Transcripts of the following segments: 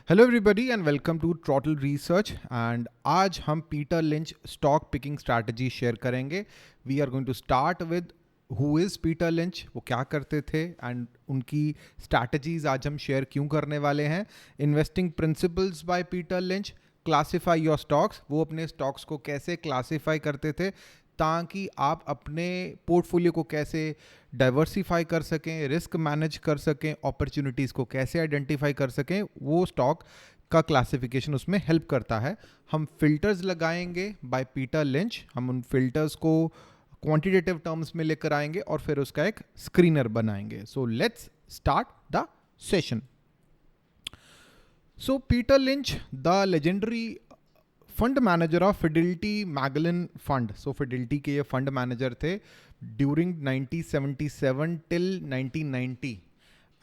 Hello everybody and welcome to throttle research. And आज हम Peter Lynch stock picking strategy share करेंगे। We are going to start with who is Peter Lynch, वो क्या करते थे and उनकी strategies आज हम शेयर क्यों करने वाले हैं। Investing principles by Peter lynch, classify your stocks, वो अपने स्टॉक्स को कैसे क्लासिफाई करते थे ताकि आप अपने पोर्टफोलियो को कैसे डाइवर्सिफाई कर सकें, रिस्क मैनेज कर सकें, अपॉर्चुनिटीज़ को कैसे आइडेंटिफाई कर सकें, वो स्टॉक का क्लासिफिकेशन उसमें हेल्प करता है। हम फिल्टर्स लगाएंगे बाय पीटर लिंच, हम उन फिल्टर्स को क्वांटिटेटिव टर्म्स में लेकर आएंगे और फिर उसका एक स्क्रीनर बनाएंगे। So let's start the session. So Peter lynch, the legendary fund manager of Fidelity Magellan fund. So Fidelity के ये फंड मैनेजर थे ड्यूरिंग 1977 टिल 1990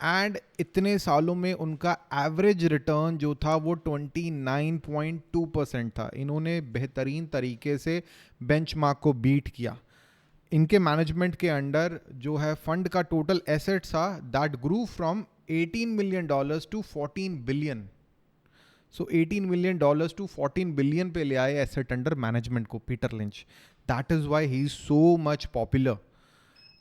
एंड इतने सालों में उनका एवरेज रिटर्न जो था वो 29.2% था। इन्होंने बेहतरीन तरीके से बेंचमार्क को बीट किया। इनके मैनेजमेंट के अंडर जो है फंड का टोटल एसेट्स था that grew from $18 million to 14 billion. So $18 million to 14 billion पे ले आए एसेट अंडर मैनेजमेंट को Peter Lynch. That is why he is so much popular.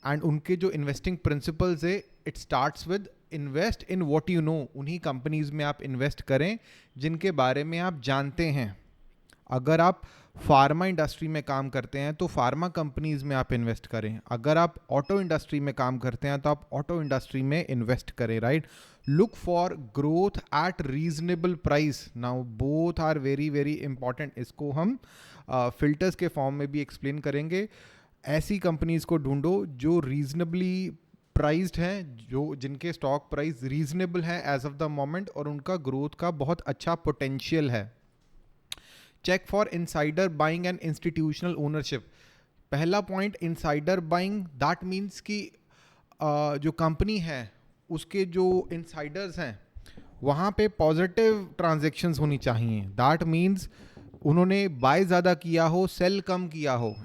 And उनके जो इन्वेस्टिंग प्रिंसिपल्स है, it starts with invest in what you know. उन्हीं companies में आप इन्वेस्ट करें जिनके बारे में आप जानते हैं। अगर आप फार्मा इंडस्ट्री में काम करते हैं तो फार्मा कंपनीज में आप इन्वेस्ट करें। अगर आप ऑटो इंडस्ट्री में काम करते हैं तो आप ऑटो इंडस्ट्री में इन्वेस्ट करें, right. Look for growth at reasonable price. Now both are very very important. इसको हम फिल्टर्स के फॉर्म में भी एक्सप्लेन करेंगे। ऐसी कंपनीज को ढूंढो जो रीजनेबली प्राइस्ड हैं, जो जिनके स्टॉक प्राइस रीजनेबल है एज ऑफ द मोमेंट और उनका ग्रोथ का बहुत अच्छा पोटेंशियल है। Check for insider buying and institutional ownership. पहला point, insider buying, that means कि जो कंपनी है उसके जो इनसाइडर्स हैं वहाँ पे पॉजिटिव ट्रांजैक्शंस होनी चाहिए। दैट मीन्स उन्होंने बाय ज़्यादा किया हो, सेल कम किया हो,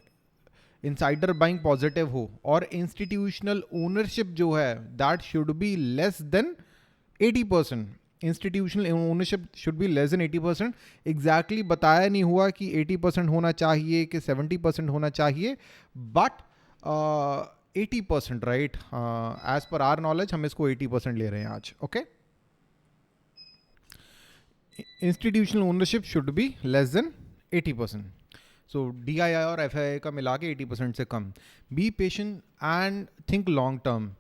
इनसाइडर बाइंग पॉजिटिव हो। और इंस्टीट्यूशनल ओनरशिप जो है that should be less than 80%। Institutional ownership should be less than 80%। Exactly बताया नहीं हुआ कि 80% होना चाहिए कि 70% होना चाहिए, but 80%, right. As per our knowledge हम इसको 80% ले रहे हैं आज। Okay, institutional ownership should be less than 80%। So DII और FII का मिला के 80% से कम। Be patient and think long term.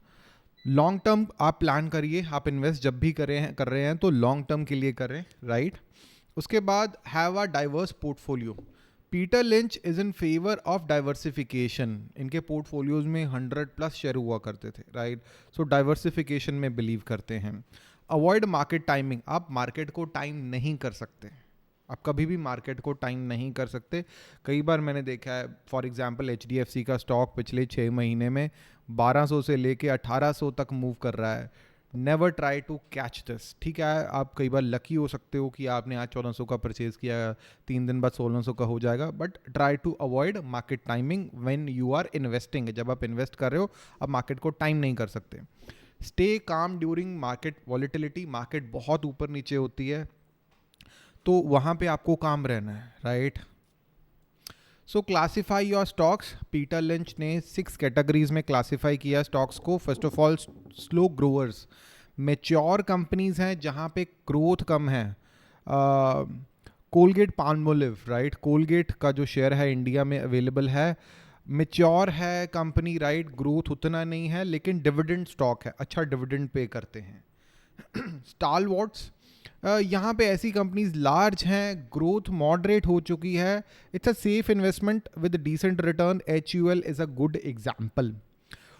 Long term आप प्लान करिए। आप इन्वेस्ट जब भी कर रहे हैं तो लॉन्ग टर्म के लिए करें, राइट। उसके बाद have a diverse portfolio. Peter lynch is in favour of diversification. इनके पोर्टफोलियोज में 100+ शेयर हुआ करते थे, राइट। सो डाइवर्सिफिकेशन में बिलीव करते हैं। Avoid market timing. आप मार्केट को टाइम नहीं कर सकते। आप कभी भी मार्केट को टाइम नहीं कर सकते। कई बार मैंने देखा है, फॉर एग्जांपल HDFC का स्टॉक पिछले 6 महीने में 1200 से लेके 1800 तक मूव कर रहा है। Never try to catch this, ठीक है। आप कई बार लकी हो सकते हो कि आपने आज 1400 का परचेज किया, 3 दिन बाद 1600 का हो जाएगा, but try to avoid market timing when you are investing. जब आप इन्वेस्ट कर रहे हो आप मार्केट को टाइम नहीं कर सकते। Stay calm during market volatility. Market बहुत ऊपर नीचे होती है तो वहाँ पे आपको काम रहना है, right. So classify your stocks. Peter lynch ने 6 कैटेगरीज में क्लासीफाई किया स्टॉक्स को। First of all, slow growers. Mature companies हैं जहाँ पे ग्रोथ कम है। Colgate Palmolive, right. कोलगेट का जो शेयर है इंडिया में अवेलेबल है। मेच्योर है कंपनी, राइट। ग्रोथ उतना नहीं है लेकिन डिविडेंड स्टॉक है, अच्छा डिविडेंड पे करते हैं। स्टालवॉर्ट्स, यहाँ पे ऐसी कंपनीज लार्ज हैं, ग्रोथ मॉडरेट हो चुकी है, it's a safe investment with decent return. HUL is a good example.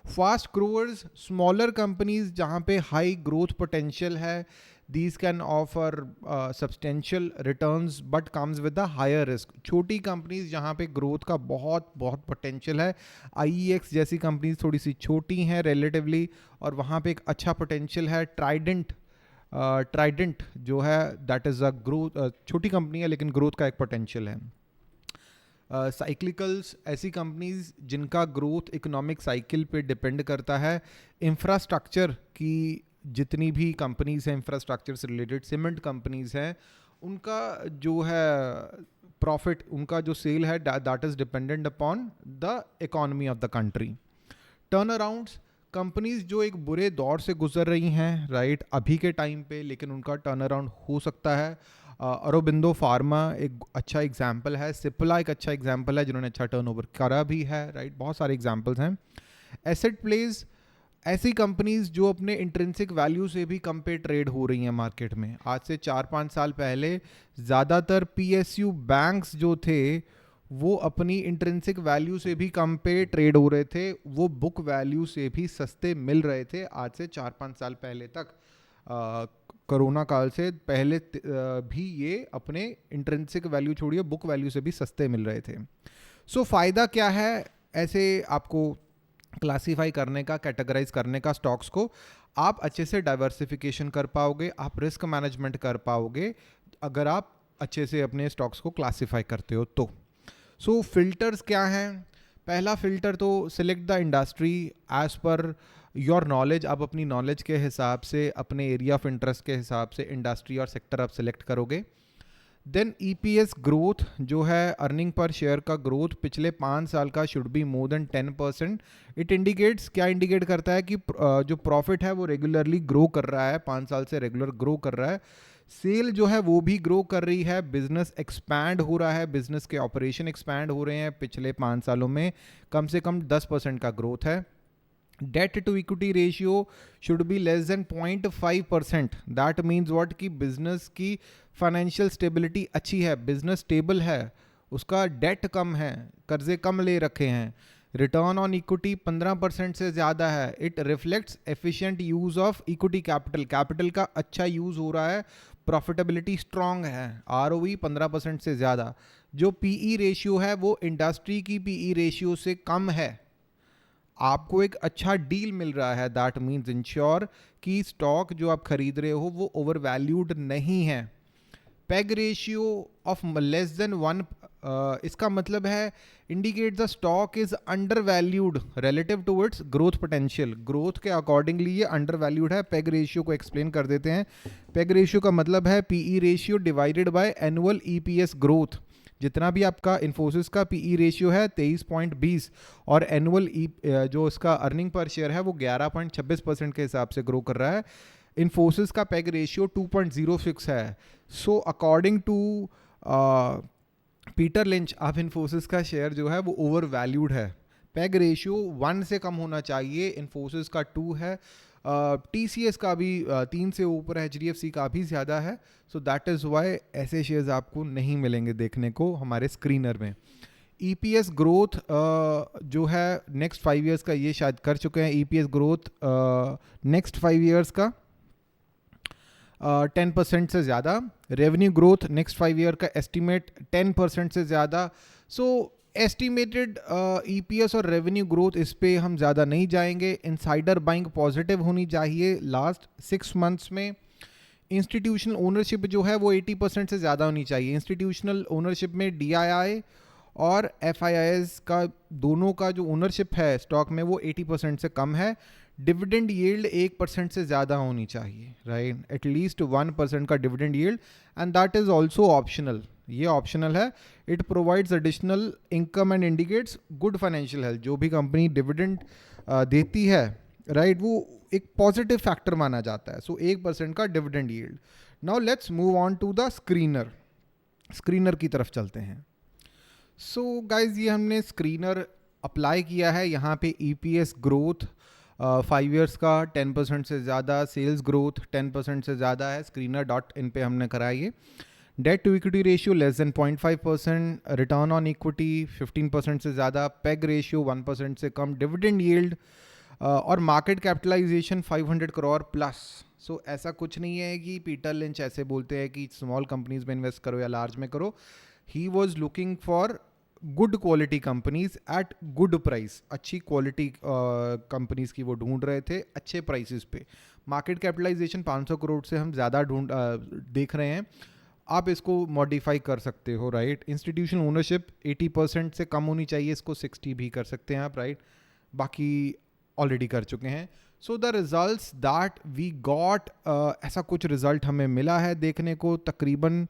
Fast growers, smaller companies जहाँ पे हाई ग्रोथ पोटेंशियल है, these can offer substantial returns but comes with a higher risk. छोटी companies जहाँ पे growth का बहुत बहुत potential है। IEX जैसी कंपनीज थोड़ी सी छोटी हैं रिलेटिवली और वहाँ पे एक अच्छा पोटेंशियल है। ट्राइडेंट जो है दैट इज़ अ ग्रोथ, छोटी कंपनी है लेकिन ग्रोथ का एक पोटेंशियल है। साइक्लिकल्स, ऐसी कंपनीज जिनका ग्रोथ इकोनॉमिक साइकिल पे डिपेंड करता है। इंफ्रास्ट्रक्चर की जितनी भी कंपनीज हैं इंफ्रास्ट्रक्चर से रिलेटेड, सीमेंट कंपनीज हैं, उनका जो है प्रॉफिट, उनका जो सेल है that is dependent upon the economy of the country. Turn arounds, companies जो एक बुरे दौर से गुजर रही हैं राइट अभी के टाइम पे, लेकिन उनका टर्न अराउंड हो सकता है। अरोबिंदो फार्मा एक अच्छा एग्जाम्पल है, सिप्ला एक अच्छा एग्जाम्पल है जिन्होंने अच्छा टर्नओवर करा भी है राइट, बहुत सारे एग्जाम्पल्स हैं। एसेट प्लेज, ऐसी कंपनीज जो अपने इंट्रिंसिक वैल्यू से भी कम पे ट्रेड हो रही हैं मार्केट में। आज से 4-5 साल पहले ज़्यादातर PSU बैंक्स जो थे वो अपनी इंट्रिंसिक वैल्यू से भी कम पे ट्रेड हो रहे थे, वो बुक वैल्यू से भी सस्ते मिल रहे थे आज से 4-5 साल पहले तक। कोरोना काल से पहले भी ये अपने इंट्रिंसिक वैल्यू छोड़िए बुक वैल्यू से भी सस्ते मिल रहे थे। सो फ़ायदा क्या है ऐसे आपको क्लासीफाई करने का, कैटेगराइज करने का स्टॉक्स को? आप अच्छे से डाइवर्सिफिकेशन कर पाओगे, आप रिस्क मैनेजमेंट कर पाओगे अगर आप अच्छे से अपने स्टॉक्स को क्लासीफाई करते हो तो। सो फिल्टर्स क्या हैं? पहला फिल्टर तो select the industry as per your knowledge. आप अपनी नॉलेज के हिसाब से, अपने एरिया ऑफ इंटरेस्ट के हिसाब से इंडस्ट्री और सेक्टर आप सिलेक्ट करोगे। देन EPS ग्रोथ जो है, अर्निंग पर शेयर का ग्रोथ पिछले 5 साल का should be more than 10%। It indicates, क्या इंडिकेट करता है कि जो प्रॉफिट है वो रेगुलरली ग्रो कर रहा है, 5 साल से रेगुलर ग्रो कर रहा है। सेल जो है वो भी ग्रो कर रही है, बिजनेस एक्सपैंड हो रहा है, बिजनेस के ऑपरेशन एक्सपैंड हो रहे हैं, पिछले 5 सालों में कम से कम 10% का ग्रोथ है। Debt to equity ratio should be less than 0.5%। That means what कि बिजनेस की फाइनेंशियल स्टेबिलिटी अच्छी है, बिजनेस स्टेबल है, उसका डेट कम है, कर्जे कम ले रखे हैं। रिटर्न ऑन इक्विटी 15% से ज़्यादा है। It reflects efficient use of equity capital, capital का अच्छा यूज हो रहा है, प्रॉफिटेबिलिटी स्ट्रांग है। ROE 15% से ज़्यादा। जो PE रेशियो है वो इंडस्ट्री की PE रेशियो से कम है। आपको एक अच्छा डील मिल रहा है, दैट मीन्स इंश्योर कि स्टॉक जो आप खरीद रहे हो वो ओवर वैल्यूड नहीं है। PEG ratio of less than 1, इसका मतलब है indicate the stock is undervalued relative to its growth potential. Growth के अकॉर्डिंगली ये अंडर वैल्यूड है। पेग रेशियो को एक्सप्लेन कर देते हैं। पेग रेशियो का मतलब है PE ratio divided by annual EPS growth. जितना भी आपका इन्फोसिस का PE रेशियो है 23.20 और एनुअल जो इसका अर्निंग पर शेयर है वो 11.26% के हिसाब से ग्रो कर रहा है। इन्फोसिस का पेग रेशियो 2.06 है। So according to Peter Lynch, आप इन्फोसिस का शेयर जो है वो ओवर वैल्यूड है। पेग रेशियो 1 से कम होना चाहिए, इन्फोसिस का 2 है, TCS का भी 3 से ऊपर है, HDFC का भी ज़्यादा है। सो दैट इज़ वाई ऐसे शेयर्स आपको नहीं मिलेंगे देखने को हमारे स्क्रीनर में। EPS ग्रोथ जो है नेक्स्ट 5 ईयर्स का, ये शायद कर चुके हैं। EPS ग्रोथ नेक्स्ट 5 ईयर्स का 10% से ज़्यादा। रेवेन्यू ग्रोथ नेक्स्ट 5 ईयर का एस्टिमेट 10% से ज़्यादा। सो एस्टिमेटेड EPS और रेवेन्यू ग्रोथ इस पे हम ज़्यादा नहीं जाएंगे। इनसाइडर बाइंग पॉजिटिव होनी चाहिए लास्ट 6 मंथ्स में। इंस्टीट्यूशनल ओनरशिप जो है वो 80% से ज़्यादा होनी चाहिए। इंस्टीट्यूशनल ओनरशिप में DII और FIIs का दोनों का जो ओनरशिप है स्टॉक में वो 80% से कम है। डिविडेंड यील्ड 1% से ज़्यादा होनी चाहिए, राइट, एटलीस्ट 1% का dividend yield, and that is also optional. ये ऑप्शनल है। It provides additional income and indicates good financial health. जो भी कंपनी डिविडेंड देती है राइट, वो एक पॉजिटिव फैक्टर माना जाता है। सो 1% का dividend yield. Now let's move on to the screener. Screener की तरफ चलते हैं। सो गाइज, ये हमने स्क्रीनर अप्लाई किया है। यहाँ पे EPS ग्रोथ 5 ईयर्स का 10% से ज़्यादा, सेल्स ग्रोथ 10% से ज़्यादा है। screener.in पे हमने कराई है। Debt to equity ratio less than 0.5%, return on equity 15% से ज़्यादा, पेग रेशियो 1% से कम, डिविडेंड यील्ड और market capitalisation 500 crore plus. So ऐसा कुछ नहीं है कि पीटर लिंच ऐसे बोलते हैं कि स्मॉल कंपनीज में इन्वेस्ट करो या लार्ज में करो। He was looking for good quality companies at good price. अच्छी क्वालिटी कंपनीज की वो ढूंढ रहे थे अच्छे प्राइसेस पे। मार्केट कैपिटलाइजेशन 500 करोड़ से हम ज़्यादा देख रहे हैं। आप इसको मॉडिफाई कर सकते हो, राइट। इंस्टीट्यूशनल ओनरशिप 80% से कम होनी चाहिए, इसको 60 भी कर सकते हैं आप, राइट। बाकी ऑलरेडी कर चुके हैं। So the results that we got, ऐसा कुछ रिजल्ट हमें मिला है देखने को, तकरीबन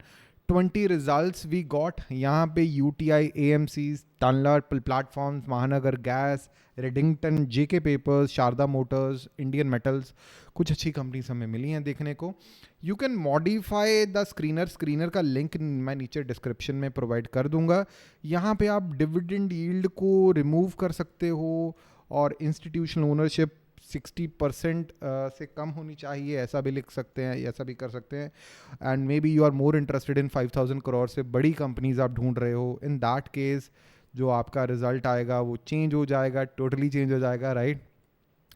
20 रिजल्ट्स वी गॉट यहाँ पे। UTI, AMC, Tanla platforms, Mahanagar gas, Redington, JK papers, Sharda motors, Indian metals, कुछ अच्छी कंपनीज हमें मिली हैं देखने को। You can modify the screener का लिंक मैं नीचे डिस्क्रिप्शन में प्रोवाइड कर दूंगा। यहाँ पे आप डिविडेंड यील्ड को रिमूव कर सकते हो और इंस्टीट्यूशनल ओनरशिप 60% से कम होनी चाहिए, ऐसा भी लिख सकते हैं, ऐसा भी कर सकते हैं। And maybe you are more interested in 5000 करोड़ से बड़ी कंपनीज आप ढूंढ रहे हो, इन दैट केस जो आपका रिजल्ट आएगा वो चेंज हो जाएगा, टोटली चेंज हो जाएगा, राइट।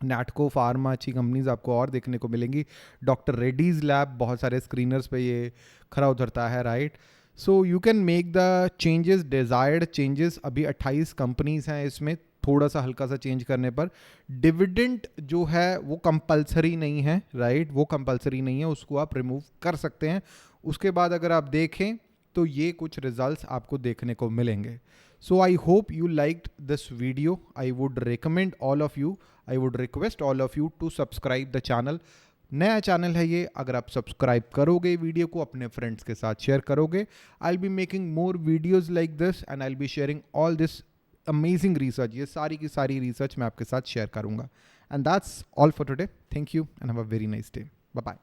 नैटको फार्मा, अच्छी कंपनीज आपको और देखने को मिलेंगी। डॉक्टर रेड्डीज लैब, बहुत सारे स्क्रीनर्स पे ये खरा उतरता है, right. So you can make the changes, desired changes. अभी 28 कंपनीज हैं इसमें, थोड़ा सा हल्का सा चेंज करने पर। डिविडेंड जो है वो कंपलसरी नहीं है, राइट, वो कंपलसरी नहीं है, उसको आप रिमूव कर सकते हैं। उसके बाद अगर आप देखें तो ये कुछ रिजल्ट्स आपको देखने को मिलेंगे। So I hope you liked this video. I would recommend all of you, I would request all of you to subscribe the channel. नया चैनल है ये, अगर आप सब्सक्राइब करोगे, वीडियो को अपने फ्रेंड्स के साथ शेयर करोगे, I will be making more videos like this and I will be sharing all this amazing research. ये सारी की सारी रिसर्च मैं आपके साथ शेयर करूंगा। And that's all for today. Thank you and have a very nice day. Bye bye.